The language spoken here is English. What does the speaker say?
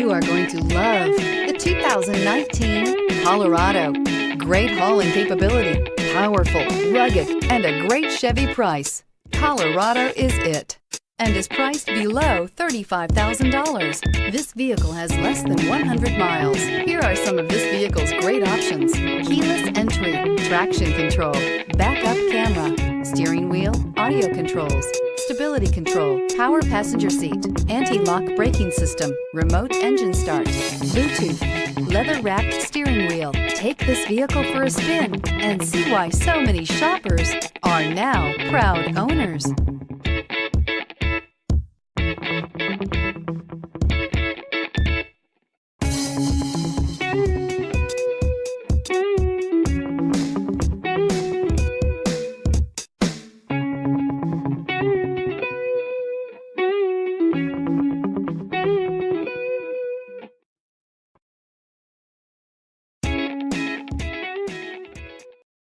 You are going to love the 2019 Colorado. Great hauling capability, powerful, rugged, and a great Chevy price. Colorado is it, and is priced below $35,000. This vehicle has less than 100 miles. Here are some of this vehicle's great options: keyless entry, traction control, backup camera, steering wheel audio controls, stability control, power passenger seat, anti-lock braking system, remote engine start, Bluetooth, leather-wrapped steering wheel. Take this vehicle for a spin and see why so many shoppers are now proud owners.